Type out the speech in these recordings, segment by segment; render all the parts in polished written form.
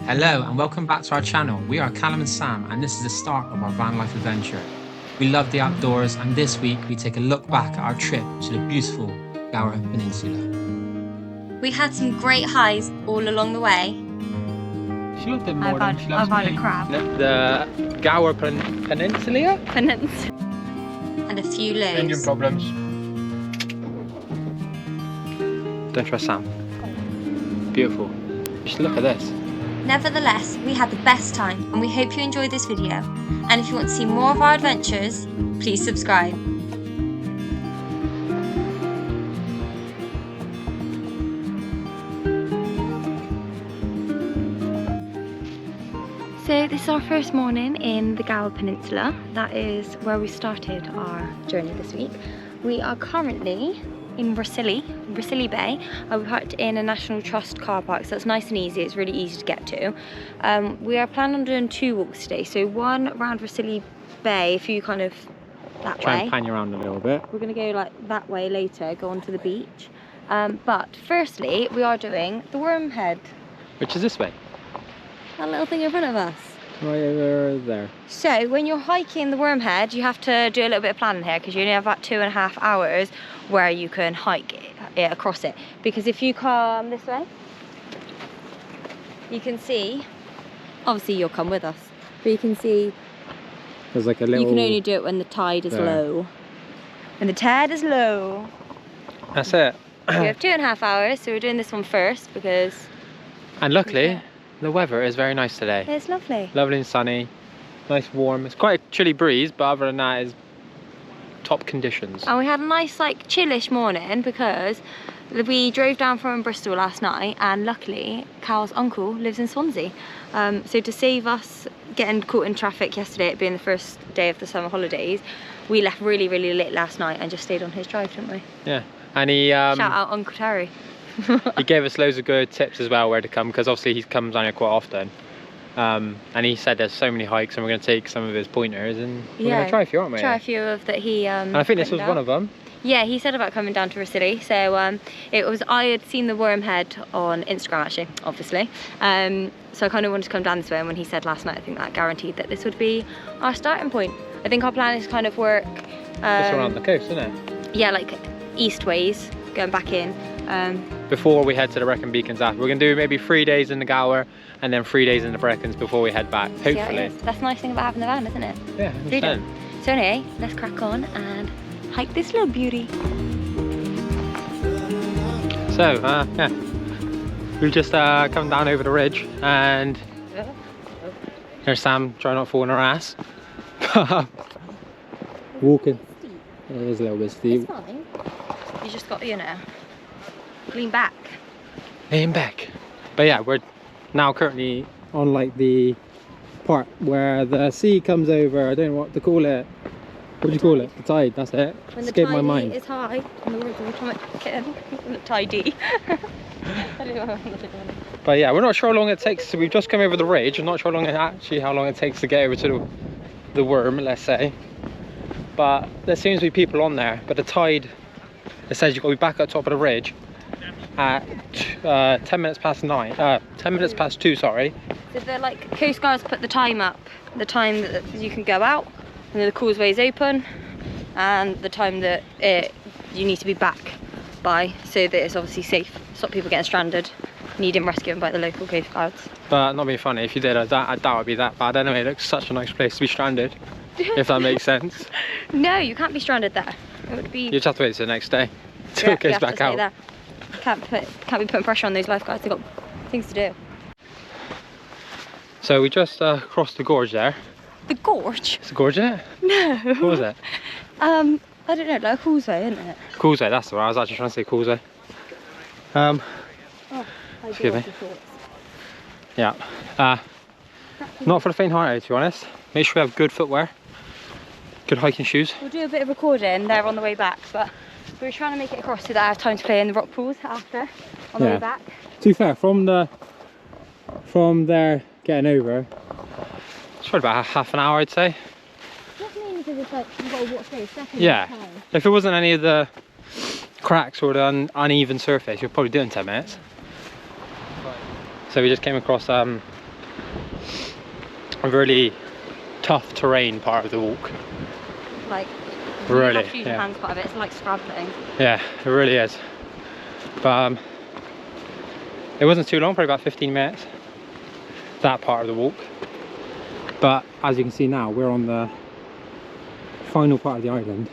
Hello and welcome back to our channel. We are Callum and Sam and this is the start of our van life adventure. We love the outdoors and this week we take a look back at our trip to the beautiful Gower Peninsula. We had some great highs all along the way. She looked at more than she loves I've had me. a crab. The Gower Peninsula? And a few lows. Engine problems. Don't trust Sam. Beautiful. You should look at this. Nevertheless, we had the best time and we hope you enjoyed this video. And if you want to see more of our adventures, please subscribe. So this is our first morning in the Gower Peninsula. That is where we started our journey this week. We are currently in Bracilli Bay. We parked in a National Trust car park, so it's nice and easy. It's really easy to get to. We are planning on doing 2 walks today. So one around Bracilli Bay, if you kind of that Try way. and pan you around a little bit. We're gonna go like that way later, go onto the beach. But firstly, we are doing the Wormhead. Which is this way. That little thing in front of us. Right over there. So when you're hiking the Wormhead, you have to do a little bit of planning here because you only have about 2.5 hours where you can hike it across it. Because if you come this way, you can see, obviously you'll come with us, but you can see There's like a little... you can only do it when the tide is low. When the tide is low. That's it. We have 2.5 hours, so we're doing this one first because... And luckily, the weather is very nice today. It's lovely. Lovely and sunny. Nice warm. It's quite a chilly breeze, but other than that, it's top conditions. And we had a nice like chillish morning because we drove down from Bristol last night and luckily Cal's uncle lives in Swansea. So to save us getting caught in traffic yesterday, it being the first day of the summer holidays, we left really late last night and just stayed on his drive, didn't we? Yeah. And he... Shout out Uncle Terry. He gave us loads of good tips as well where to come, because obviously he comes down here quite often. And he said there's so many hikes and we're going to take some of his pointers and we're going to try a few, aren't we? Try a few of that he and I think this was one of them. Yeah, he said about coming down to Bracilli. So I had seen the Wormhead on Instagram actually, obviously. So I kind of wanted to come down this way, and when he said last night, I think that guaranteed that this would be our starting point. I think our plan is to kind of work just around the coast, isn't it? Yeah, like east ways, going back in. Before we head to the Brecon Beacons after. We're going to do maybe 3 days in the Gower and then 3 days in the Brecons before we head back, hopefully. That's the nice thing about having the van, isn't it? Yeah, 100%. So anyway, let's crack on and hike this little beauty. So, yeah. We've just come down over the ridge and there's Sam trying not to fall on her ass. Walking. It is a little bit steep. It's fine. You just got, you know, lean back. Lean back. But yeah, we're now currently on like the part where the sea comes over. I don't know what to call it. What do you call it? The tide, that's it. When the Escaped my tide mind. is high, in the words of Atomic Kitten, tidy. But yeah, we're not sure how long it takes. So we've just come over the ridge. I'm not sure how long it takes to get over to the worm, let's say. But there seems to be people on there. But the tide, it says you've got to be back at the top of the ridge at 10 minutes past 2, sorry. So the like Coast Guards put the time up, the time that you can go out, and then the causeway is open, and the time that you need to be back by, so that it's obviously safe. Stop people getting stranded, needing rescuing by the local Coast Guards. But not being funny, if you did, I doubt it'd be that bad. Anyway, it looks such a nice place to be stranded, if that makes sense. No, you can't be stranded there. It would be. You just have to wait till the next day till it goes back out. Can't be putting pressure on those lifeguards. They've got things to do. So we just crossed the gorge there. The gorge? It's a gorge, isn't it? No. What was it? I don't know, like a causeway, isn't it? Causeway, that's the one. I was actually trying to say causeway. Excuse me. Yeah. Not for the faint-hearted, to be honest. Make sure we have good footwear, good hiking shoes. We'll do a bit of recording there on the way back, but we were trying to make it across so that I have time to play in the rock pools after on the way back. To be fair, from there getting over, it's probably about half an hour, I'd say. Just mainly because it's like you've got to watch very second. Yeah. If it wasn't any of the cracks or the uneven surface, you'll probably do it in 10 minutes. So we just came across a really tough terrain part of the walk. Like, Really, you have to use your yeah. hands quite a bit. It's like scrabbling. Yeah, it really is. But it wasn't too long, probably about 15 minutes, that part of the walk. But as you can see now, we're on the final part of the island.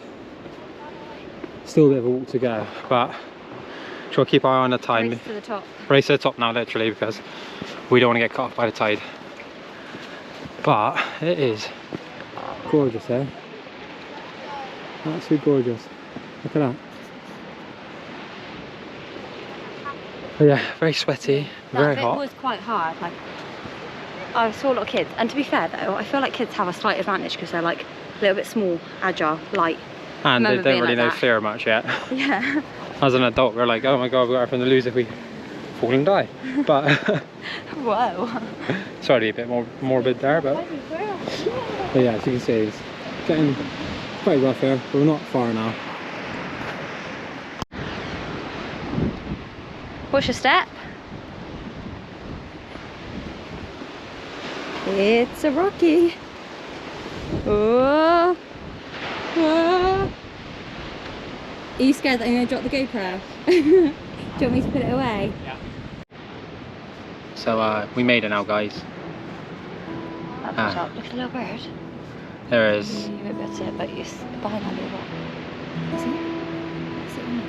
Still a bit of a walk to go, but we'll keep our eye on the time. Race to the top. Race to the top now, literally, because we don't want to get caught off by the tide. But it is gorgeous, eh? Absolutely gorgeous. Look at that. But yeah, very sweaty, very That hot. bit was quite hard. Like, I saw a lot of kids, and to be fair though, I feel like kids have a slight advantage because they're like a little bit small, agile, light. And they remember don't being really like know that. fear much yet. Yeah. As an adult, we're like, oh my god, we've got everything to lose if we fall and die. But Whoa. sorry to be a bit more morbid there, but yeah, as you can see, it's getting quite rough here, but we're not far now. Watch your step. It's a rocky. Oh. Oh. Are you scared that I'm going to drop the GoPro? Do you want me to put it away? Yeah. So we made it now, guys. Look at the little bird. There is. You won't be able to see it, but you're behind that little rock. See it? See it on it?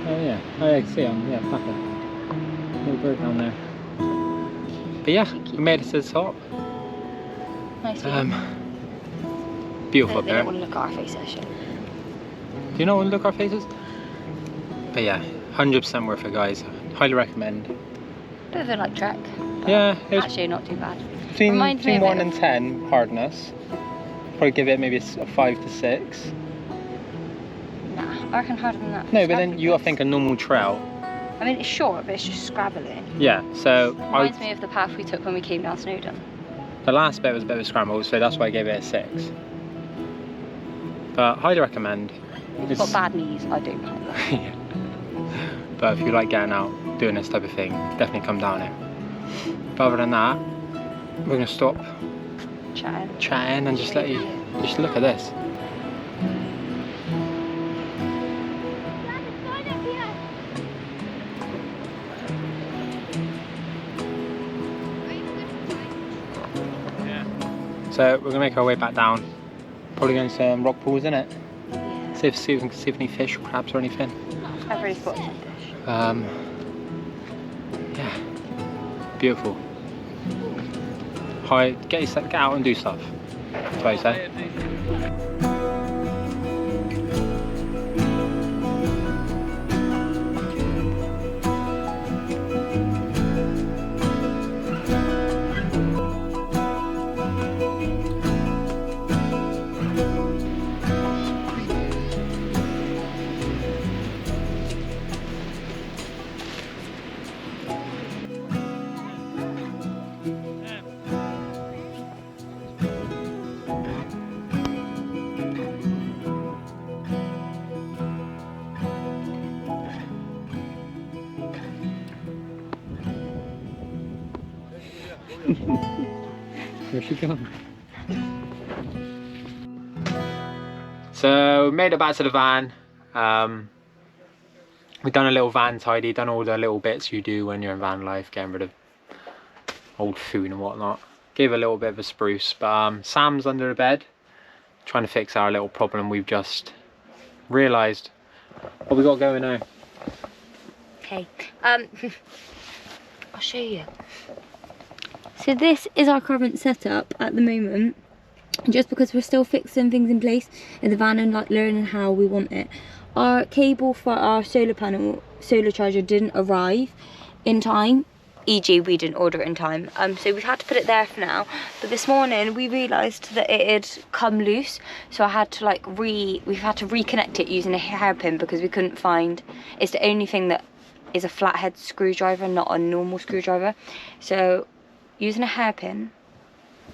Oh yeah, oh yeah, I can see him. Yeah, Papa. Little bird down there. But yeah, we made it to the top. Nice view. Beautiful up They there. don't want to look at our faces. Do you know when we look at our faces? But yeah, 100% worth it, guys. Highly recommend. Bit of a like trek. but Yeah, it was actually not too bad. between reminds me of 1 it. and 10 hardness. Probably give it maybe a 5 to 6. Nah, I reckon harder than that. No, but then Scrabbly you got to bits. think a normal trail. I mean, it's short, but it's just scrabbling. Yeah, so Reminds me of the path we took when we came down Snowdon. the last bit was a bit of a scramble, so that's why I gave it a 6. But highly recommend. If you've got bad knees, I don't like that. Yeah. But if you like getting out, doing this type of thing, definitely come down here. But other than that, we're gonna stop chatting and just let you just look at this. So we're gonna make our way back down. Probably going to some rock pools, innit? Yeah. See if we can see any fish or crabs or anything. I've already spotted some fish. Yeah, beautiful. Hi, get out and do stuff. That's what I say. Where's she gone? So we made it back to the van. We've done a little van tidy, done all the little bits you do when you're in van life, getting rid of old food and whatnot. Gave a little bit of a spruce, but Sam's under the bed trying to fix our little problem we've just realised. What we got going now? Okay. I'll show you. So this is our current setup at the moment, just because we're still fixing things in place in the van and like learning how we want it. Our cable for our solar charger didn't arrive in time, e.g. we didn't order it in time, so we've had to put it there for now. But this morning we realised that it had come loose, so I had to like we've had to reconnect it using a hairpin because we couldn't find, it's the only thing that is a flathead screwdriver, not a normal screwdriver. So using a hairpin,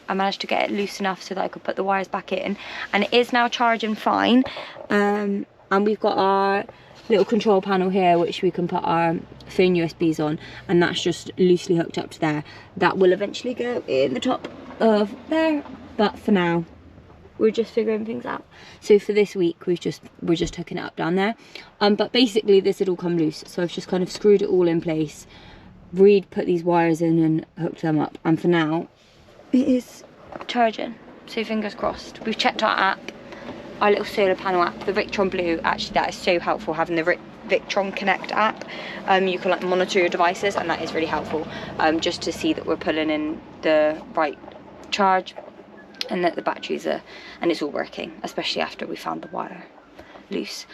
I managed to get it loose enough so that I could put the wires back in, and it is now charging fine. And we've got our little control panel here which we can put our phone USBs on, and that's just loosely hooked up to there. That will eventually go in the top of there, but for now we're just figuring things out. So for this week we're just hooking it up down there, but basically this had all come loose, so I've just kind of screwed it all in place. Reed put these wires in and hooked them up, and for now it is charging, so fingers crossed. We've checked our app, our little solar panel app, the Victron Blue. Actually, that is so helpful, having the Victron Connect app. You can like monitor your devices, and that is really helpful, just to see that we're pulling in the right charge and that the batteries are, and it's all working, especially after we found the wire loose.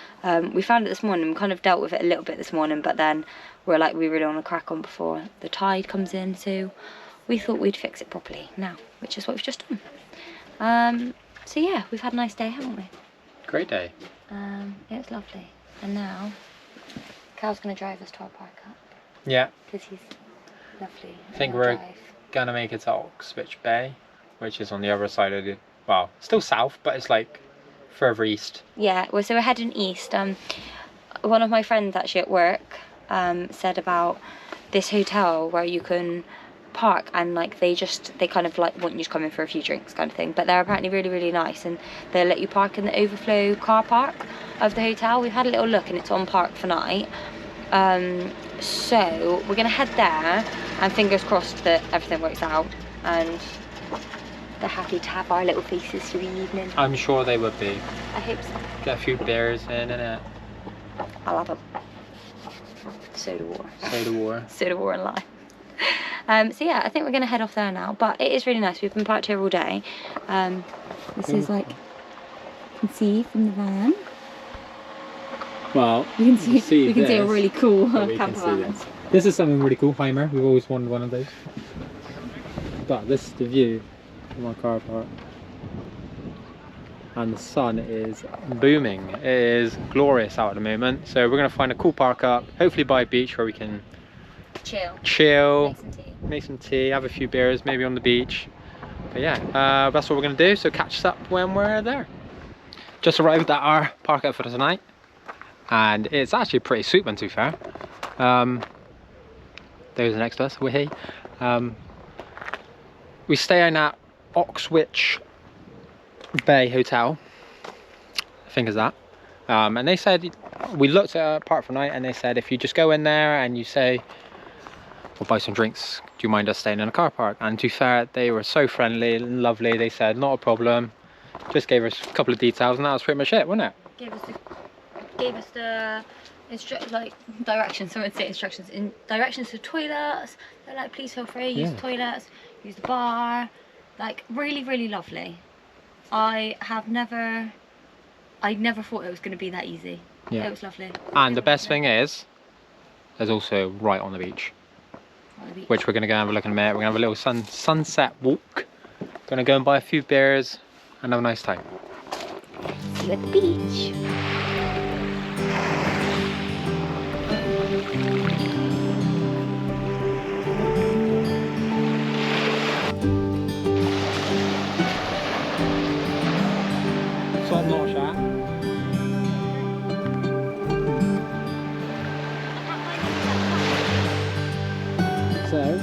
We found it this morning, we kind of dealt with it a little bit this morning, but then we're like, we really want to crack on before the tide comes in, so we thought we'd fix it properly now, which is what we've just done. So yeah, we've had a nice day, haven't we? Great day. It was lovely. And now Cal's going to drive us to our park up. Yeah. Because he's lovely. I think we're going to make it to Oxwich Bay, which is on the other side of the, well, still south, but it's like further east. Yeah, well, so we're heading east. One of my friends actually at work said about this hotel where you can park, and like they kind of like want you to come in for a few drinks kind of thing, but they're apparently really, really nice, and they'll let you park in the overflow car park of the hotel. We've had a little look and it's on Park for Night, so we're gonna head there, and fingers crossed that everything works out and they're happy to have our little faces for the evening. I'm sure they would be. I hope so. Get a few beers in it. I'll have a soda water. Soda water and lime. So yeah, I think we're going to head off there now, but it is really nice. We've been parked here all day. This is like, you can see from the van. Well, we can see a really cool camper van. This is something really cool, Heimer. We've always wanted one of those. But this is the view from our car park. And the sun is booming. It is glorious out at the moment. So we're going to find a cool park up, hopefully by a beach where we can chill, make some tea, have a few beers, maybe on the beach. But yeah, that's what we're going to do. So catch us up when we're there. Just arrived at our park up for tonight, and it's actually a pretty sweet one, to be fair. Those are next to us. We're we stay in at Oxwich Bay Hotel, I think is that. And they said, we looked at Park for Night, and they said if you just go in there and you say, we'll buy some drinks, do you mind us staying in a car park? And to be fair, they were so friendly and lovely. They said not a problem, just gave us a couple of details, and that was pretty much it, wasn't it? Gave us the directions. Someone would say instructions in directions to toilets. They're like, please feel free, use the toilets, use the bar. Like really, really lovely. I never thought it was going to be that easy. Yeah, it was lovely. And the best thing is, there's also right on the beach, which we're going to go have a look in a minute. We're going to have a little sunset walk. Going to go and buy a few beers and have a nice time. See you at the beach. So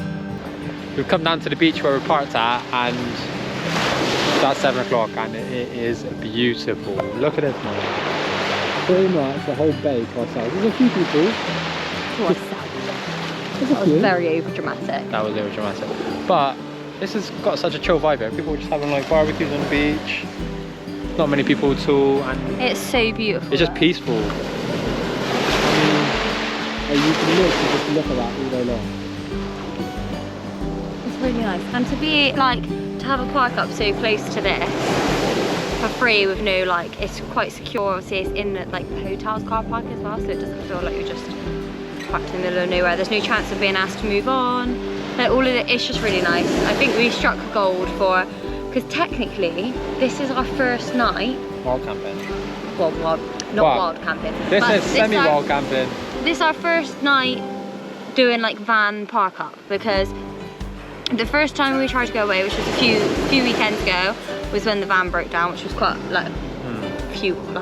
we've come down to the beach where we're parked at, and it's at 7 o'clock, and it is beautiful. Look at this, man. Pretty much the whole bay to ourselves. There's a few people. To ourselves. That was very over dramatic. That was over dramatic. But this has got such a chill vibe here. People are just having like barbecues on the beach. Not many people at all, and it's so beautiful. It's just peaceful. I mean, you can literally just look at that all day long. It's really nice, and to be like, to have a park up so close to this for free with no like, it's quite secure. Obviously, it's in the, like the hotel's car park as well, so it doesn't feel like you're just parked in the middle of nowhere. There's no chance of being asked to move on. Like all of it, it's just really nice. I think we struck gold for. Because technically, this is our first night. Wild camping. Well, not wild camping. This is semi-wild camping. This is our first night doing like van park up, because the first time we tried to go away, which was a few weekends ago, was when the van broke down, which was quite like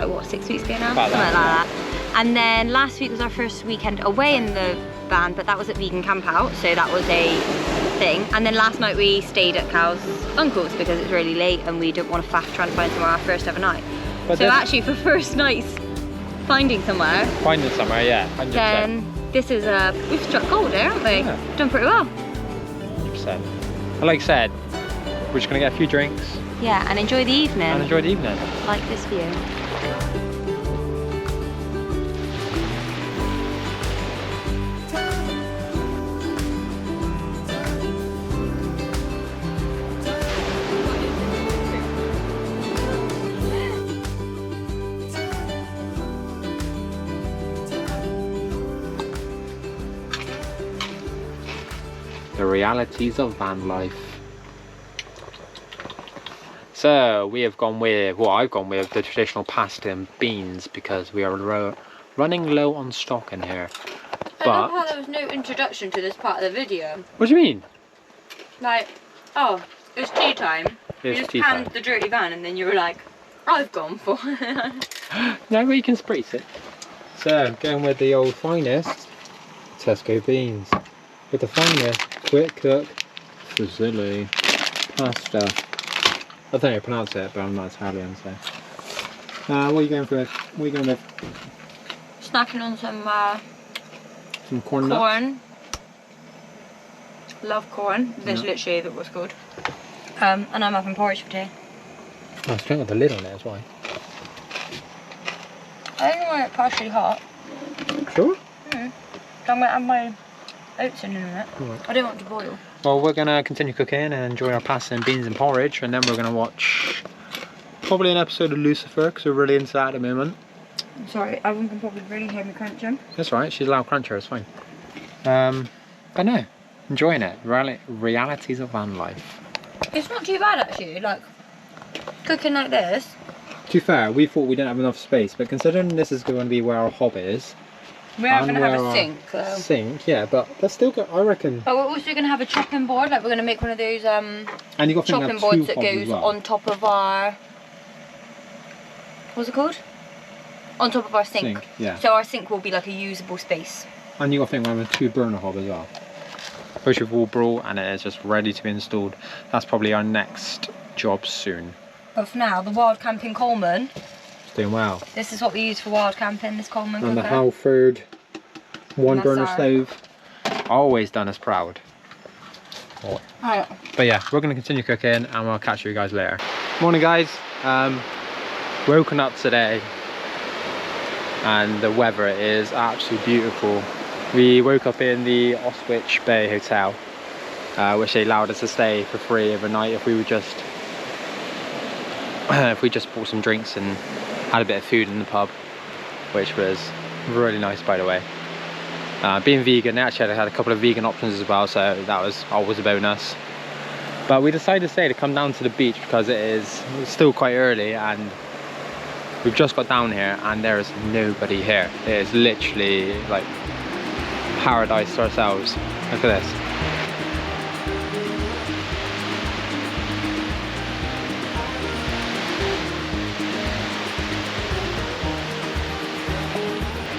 what, 6 weeks ago now? Something like that. And then last week was our first weekend away in the van, but that was at Vegan Camp Out, so that was a thing. And then last night we stayed at Cal's uncle's because it's really late and we didn't want to faff trying to find somewhere our first ever night. But so actually for first nights finding somewhere, yeah, 100%. then this is we've struck gold there, haven't we? Yeah. Done pretty well. 100%. And like I said, we're just gonna get a few drinks Yeah, and enjoy the evening. and enjoy the evening. Like this view. The realities of van life. So we have gone with, well, I've gone with the traditional pasta and beans because we are running low on stock in here. I love how there was no introduction to this part of the video. What do you mean? Like, oh, it's tea time. You It's just tea panned time. the dirty van and then you were like, I've gone for No, we can spritz it. So going with the old finest Tesco beans. With the finest quick cook fusilli pasta. I don't know how to pronounce it, but I'm not Italian, so. What are you going for? What are you going with? snacking on some Some nuts? corn. Love corn. That's Yeah. literally what's called. And I'm having porridge for tea. Oh, it's got the lid on it, that's why. I think I want it partially hot. Sure? So I'm going to add my oats in a minute. Right. I don't want it to boil. Well, we're going to continue cooking and enjoy our pasta and beans and porridge, and then we're going to watch probably an episode of Lucifer, because we're really into that at the moment. I'm sorry, everyone can probably really hear me crunching. That's right, she's a loud cruncher, it's fine. But no, enjoying it. Realities of van life. It's not too bad actually, like cooking like this. To be fair, we thought we didn't have enough space, but considering this is going to be where our hob is, We are and going to have where a our sink though. Sink, yeah, but that's still good, I reckon. But we're also going to have a chopping board, like we're going to make one of those And you got to think chopping have boards two that hobs as goes well. on top of our, what's it called? On top of our sink. Yeah. So our sink will be like a usable space. And you got to think we're having a 2-burner hob as well, which we've all brought, and it is just ready to be installed. That's probably our next job soon. But for now, the Wild Camping Coleman, It's doing well. this is what we use for wild camping, this Coleman And the cooker. Halford 1-burner our- stove. Always done us proud. Right. But yeah, we're going to continue cooking and we'll catch you guys later. Morning guys, woken up today and the weather is absolutely beautiful. We woke up in the Oswich Bay Hotel, which they allowed us to stay for free overnight if we were just bought some drinks and had a bit of food in the pub, which was really nice by the way. Being vegan, they actually had a couple of vegan options as well, so that was always a bonus. But we decided today to come down to the beach because it's still quite early and we've just got down here and there is nobody here. It is literally like paradise to ourselves. Look at this.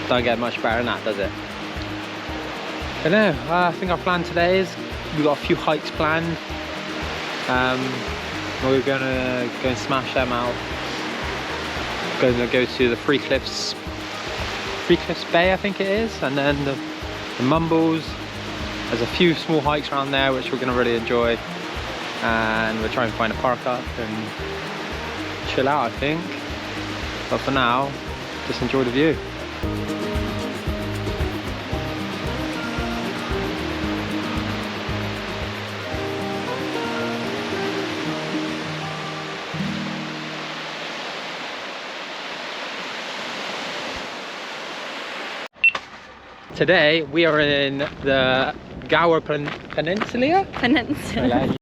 Don't get much better than that, does it? But no, I think our plan today is we've got a few hikes planned. We're gonna go and smash them out. Gonna go to the Three Cliffs Bay, I think it is, and then the Mumbles. There's a few small hikes around there which we're gonna really enjoy, and we'll try and find a park up and chill out, I think. But for now, just enjoy the view. Today we are in the Gower Peninsula. Peninsula.